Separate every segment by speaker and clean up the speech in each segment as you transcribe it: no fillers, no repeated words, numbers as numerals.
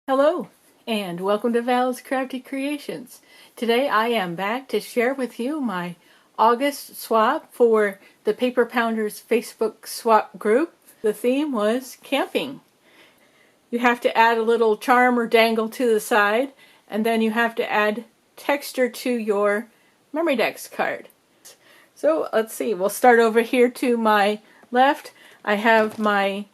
Speaker 1: Hello, and welcome to Val's Crafty Creations. Today I am back to share with you my August swap for the Paper Pounders Facebook swap group. The theme was camping. You have to add a little charm or dangle to the side, and then you have to add texture to your Memory Dex card. So let's see, we'll start over here to my left. I have my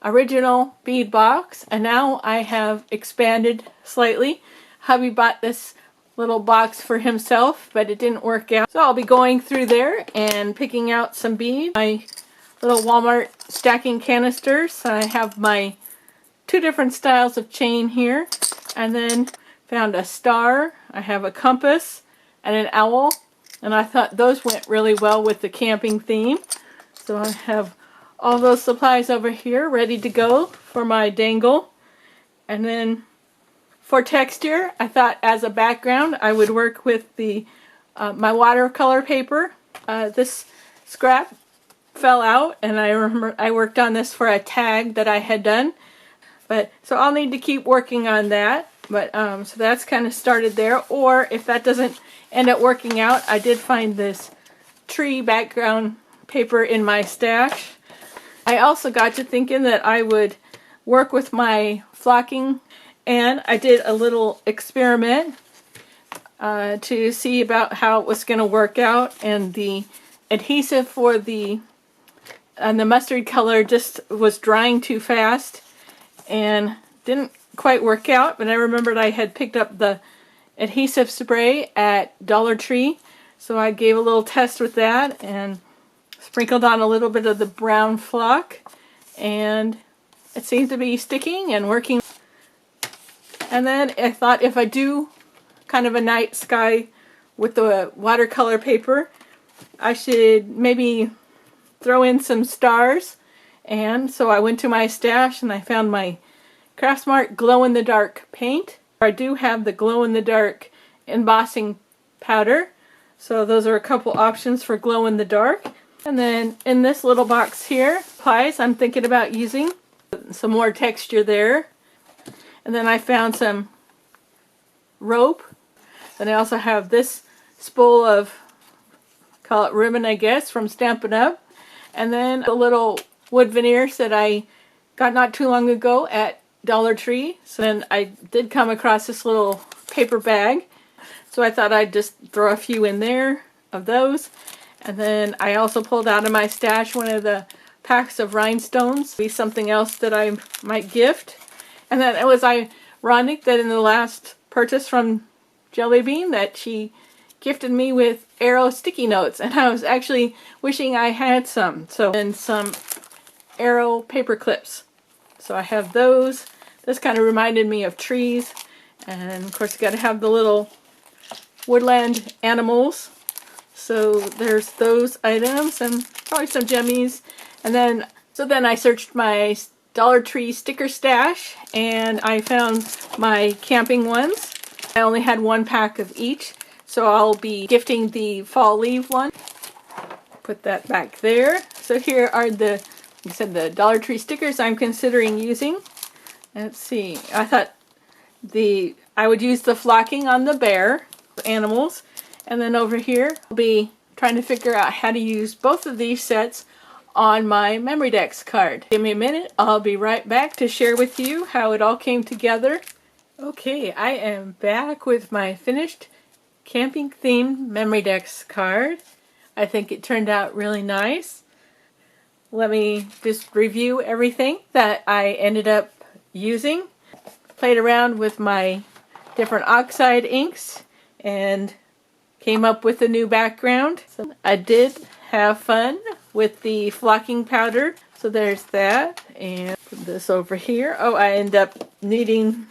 Speaker 1: original bead box, and now I have expanded slightly. Hubby bought this little box for himself, but it didn't work out. So I'll be going through there and picking out some beads. My little Walmart stacking canisters. I have my two different styles of chain here, and then found a star. I have a compass and an owl, and I thought those went really well with the camping theme. So I have all those supplies over here ready to go for my dangle. And then for texture, I thought as a background I would work with the my watercolor paper. This scrap fell out, and I remember I worked on this for a tag that I had done. But so I'll need to keep working on that. But so that's kind of started there. Or if that doesn't end up working out, I did find this tree background paper in my stash. I also got to thinking that I would work with my flocking, and I did a little experiment to see about how it was going to work out, and the adhesive for the mustard color just was drying too fast and didn't quite work out. But I remembered I had picked up the adhesive spray at Dollar Tree, so I gave a little test with that and sprinkled on a little bit of the brown flock, and it seems to be sticking and working. And then I thought if I do kind of a night sky with the watercolor paper, I should maybe throw in some stars. And so I went to my stash and I found my Craftsmart glow-in-the-dark paint. I do have the glow-in-the-dark embossing powder, so those are a couple options for glow-in-the-dark. And then in this little box here, supplies I'm thinking about using. Some more texture there. And then I found some rope. Then I also have this spool of, call it ribbon I guess, from Stampin' Up. And then the little wood veneers that I got not too long ago at Dollar Tree. So then I did come across this little paper bag. So I thought I'd just throw a few in there of those. And then I also pulled out of my stash one of the packs of rhinestones. Be something else that I might gift. And then it was ironic that in the last purchase from Jellybean that she gifted me with arrow sticky notes, and I was actually wishing I had some. So, and some arrow paper clips. So I have those. This kind of reminded me of trees. And of course you got to have the little woodland animals. So there's those items and probably some jemmies. And then, so then I searched my Dollar Tree sticker stash and I found my camping ones. I only had one pack of each, so I'll be gifting the fall leaf one. Put that back there. So here are the, like I said, the Dollar Tree stickers I'm considering using. Let's see, I thought I would use the flocking on the bear animals. And then over here, I'll be trying to figure out how to use both of these sets on my Memory Dex card. Give me a minute, I'll be right back to share with you how it all came together. Okay, I am back with my finished camping themed Memory Dex card. I think it turned out really nice. Let me just review everything that I ended up using. Played around with my different oxide inks and came up with a new background. So I did have fun with the flocking powder. So there's that. And put this over here. Oh, I end up needing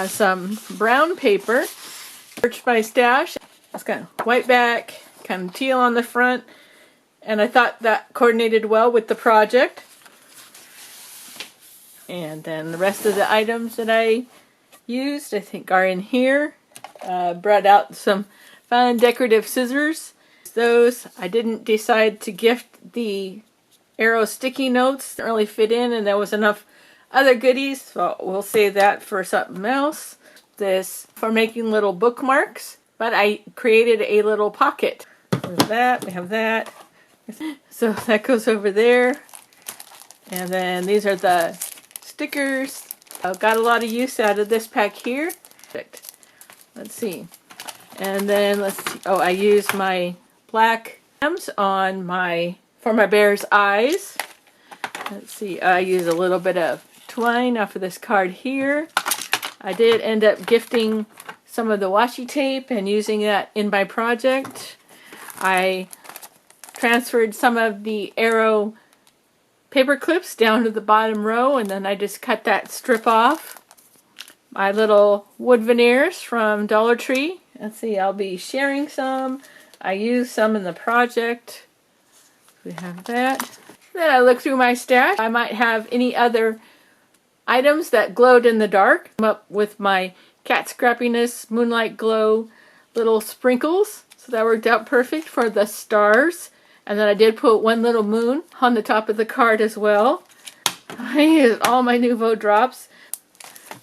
Speaker 1: some brown paper. Searched my stash. It's got white back, kind of teal on the front. And I thought that coordinated well with the project. And then the rest of the items that I used, I think, are in here. Brought out some fun decorative scissors. Those I didn't decide to gift the arrow sticky notes. Didn't really fit in, and there was enough other goodies, so we'll save that for something else. This for making little bookmarks, but I created a little pocket. There's that, we have that. So that goes over there. And then these are the stickers. I've got a lot of use out of this pack here. Let's see. And then let's see. Oh, I used my black gems on for my bear's eyes. Let's see. I used a little bit of twine off of this card here. I did end up gifting some of the washi tape and using that in my project. I transferred some of the arrow paper clips down to the bottom row, and then I just cut that strip off. My little wood veneers from Dollar Tree. Let's see, I'll be sharing some. I used some in the project. We have that. Then I look through my stash. I might have any other items that glowed in the dark. I'm up with my cat scrappiness moonlight glow little sprinkles, so that worked out perfect for the stars. And then I did put one little moon on the top of the card as well. I used all my Nuvo drops,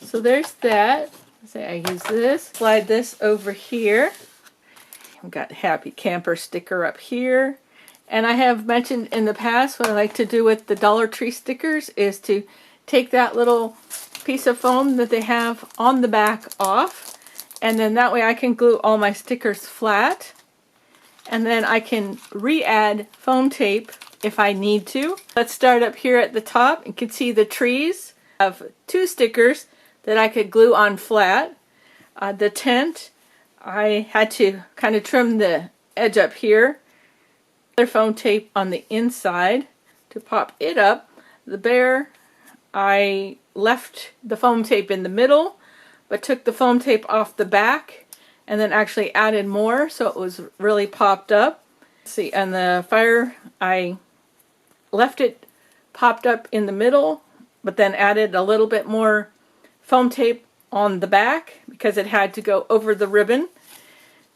Speaker 1: so there's that. Let's say I use this, slide this over here. I've got Happy Camper sticker up here. And I have mentioned in the past what I like to do with the Dollar Tree stickers is to take that little piece of foam that they have on the back off, and then that way I can glue all my stickers flat, and then I can re-add foam tape if I need to. Let's start up here at the top. You can see the trees. I have 2 stickers that I could glue on flat. The tent, I had to kind of trim the edge up here. Other foam tape on the inside to pop it up. The bear, I left the foam tape in the middle, but took the foam tape off the back and then actually added more so it was really popped up. Let's see, and the fire, I left it popped up in the middle, but then added a little bit more foam tape on the back because it had to go over the ribbon.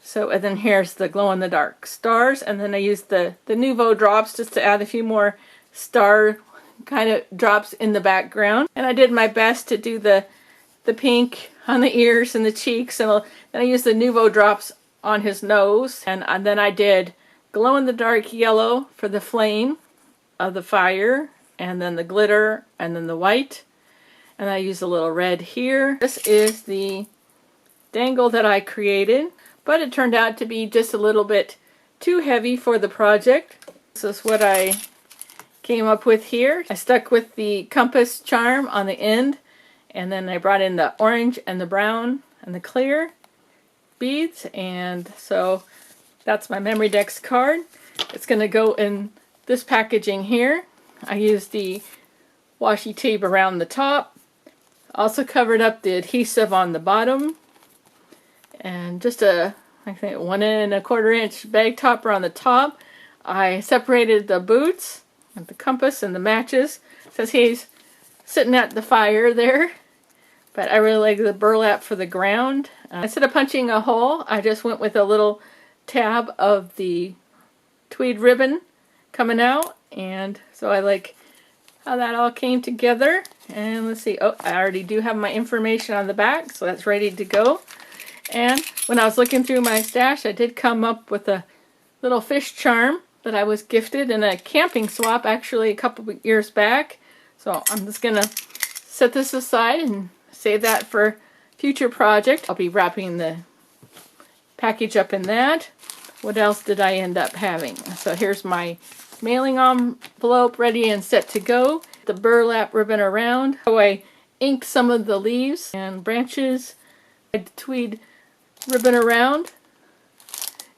Speaker 1: So, and then here's the glow-in-the-dark stars, and then I used the Nuvo drops just to add a few more star kind of drops in the background. And I did my best to do the pink on the ears and the cheeks, and then I used the Nuvo drops on his nose, and then I did glow-in-the-dark yellow for the flame of the fire, and then the glitter, and then the white, and I used a little red here. This is the dangle that I created, but it turned out to be just a little bit too heavy for the project. This is what I came up with here. I stuck with the compass charm on the end, and then I brought in the orange and the brown and the clear beads, and so that's my Memory Dex card. It's going to go in this packaging here. I used the washi tape around the top, also covered up the adhesive on the bottom, and just I think 1 1/4 inch bag topper on the top. I separated the boots and the compass and the matches. It says he's sitting at the fire there, but I really like the burlap for the ground. Instead of punching a hole, I just went with a little tab of the tweed ribbon coming out, and so I like how that all came together. And let's see, oh, I already do have my information on the back, so that's ready to go. And when I was looking through my stash, I did come up with a little fish charm that I was gifted in a camping swap actually a couple of years back. So I'm just going to set this aside and save that for future project. I'll be wrapping the package up in that. What else did I end up having? So here's my mailing envelope ready and set to go. The burlap ribbon around. So I inked some of the leaves and branches. I had the tweed ribbon around,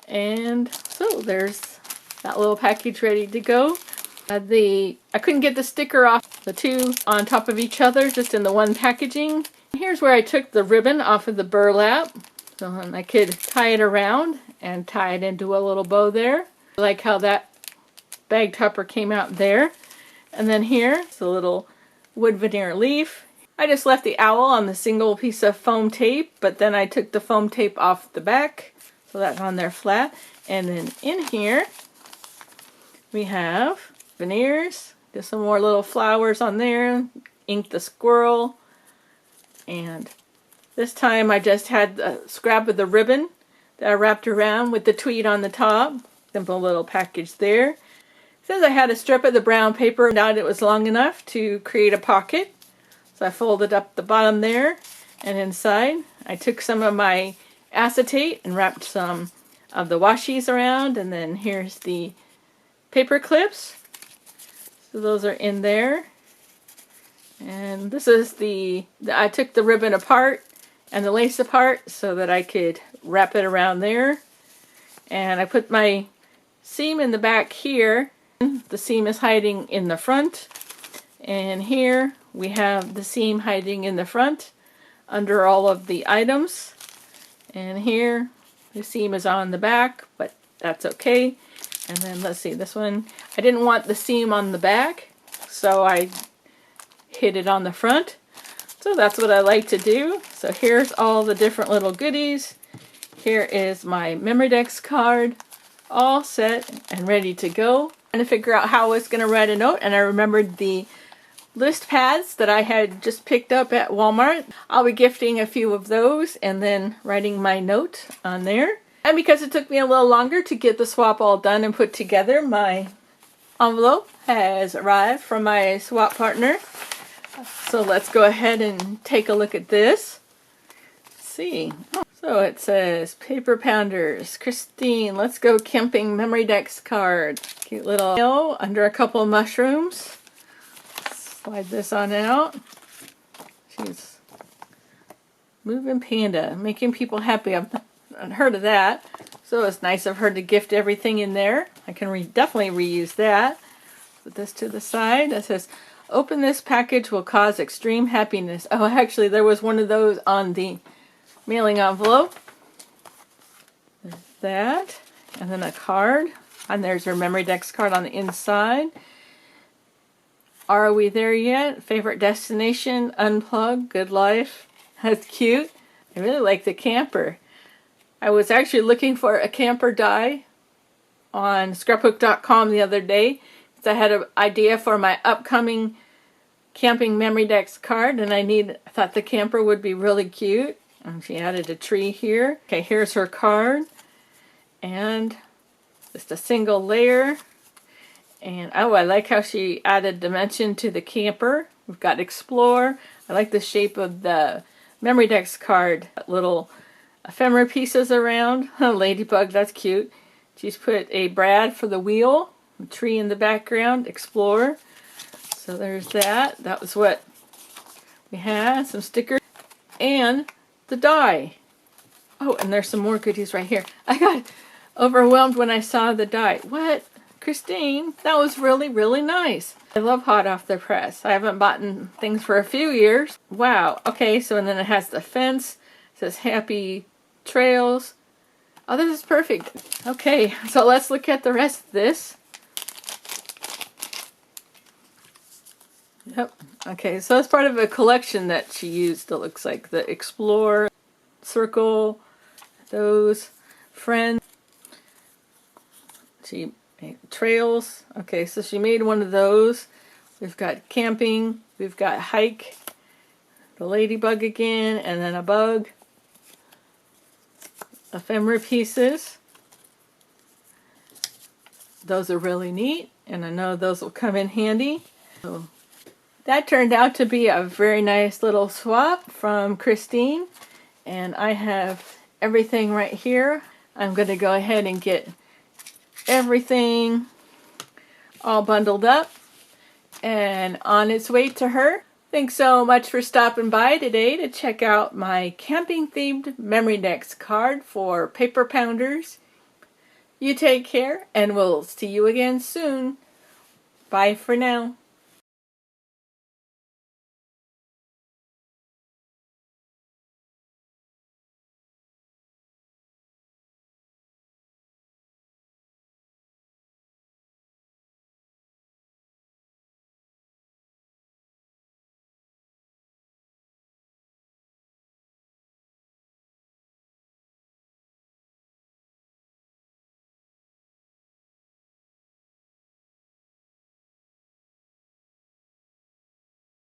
Speaker 1: and so there's that little package ready to go. I couldn't get the sticker off, the 2 on top of each other, just in the one packaging. Here's where I took the ribbon off of the burlap, so then I could tie it around and tie it into a little bow there. I like how that bag topper came out there. And then here's the little wood veneer leaf. I just left the owl on the single piece of foam tape, but then I took the foam tape off the back, so that's on there flat. And then in here, we have veneers, just some more little flowers on there, ink the squirrel. And this time I just had a scrap of the ribbon that I wrapped around with the tweed on the top. Simple little package there. Since I had a strip of the brown paper, now it was long enough to create a pocket. So I folded up the bottom there, and inside I took some of my acetate and wrapped some of the washies around, and then here's the paper clips. So those are in there. And this is I took the ribbon apart and the lace apart so that I could wrap it around there. And I put my seam in the back here. The seam is hiding in the front. And here we have the seam hiding in the front under all of the items. And here the seam is on the back, but that's okay. And then let's see, this one, I didn't want the seam on the back, so I hid it on the front. So that's what I like to do. So here's all the different little goodies. Here is my Memory Dex card, all set and ready to go. Trying to figure out how I was going to write a note, and I remembered the list pads that I had just picked up at Walmart. I'll be gifting a few of those and then writing my note on there. And because it took me a little longer to get the swap all done and put together, my envelope has arrived from my swap partner. So let's go ahead and take a look at this. Let's see. So it says, Paper Pounders, Christine, let's go camping Memory Dex card. Cute little nail under a couple of mushrooms. Slide this on out. She's moving panda, making people happy. I've not heard of that. So it's nice of her to gift everything in there. I can definitely reuse that. Put this to the side. That says, open this package will cause extreme happiness. Oh, actually, there was one of those on the mailing envelope. There's that. And then a card. And there's her Memory Dex card on the inside. Are we there yet? Favorite destination? Unplug. Good life. That's cute. I really like the camper. I was actually looking for a camper die on scrapbook.com the other day. I had an idea for my upcoming camping Memory Dex card, and I thought the camper would be really cute. And she added a tree here. Okay, here's her card. And just a single layer. And oh, I like how she added dimension to the camper. We've got Explore. I like the shape of the Memory Dex card. Little ephemera pieces around. Ladybug, that's cute. She's put a brad for the wheel. A tree in the background. Explore. So there's that. That was what we had. Some stickers. And the die. Oh, and there's some more goodies right here. I got overwhelmed when I saw the die. What? Christine, that was really, really nice. I love hot off the press. I haven't bought things for a few years. Wow. Okay, so and then it has the fence. It says happy trails. Oh, this is perfect. Okay, so let's look at the rest of this. Yep. Okay, so that's part of a collection that she used, it looks like. The Explore, Circle, those, Friends. She made trails. Okay, so she made one of those. We've got camping. We've got hike. The ladybug again, and then a bug. Ephemera pieces. Those are really neat, and I know those will come in handy. So that turned out to be a very nice little swap from Christine, and I have everything right here. I'm going to go ahead and get everything all bundled up and on its way to her. Thanks so much for stopping by today to check out my camping themed Memory Dex card for Paper Pounders. You take care, and we'll see you again soon. Bye for now.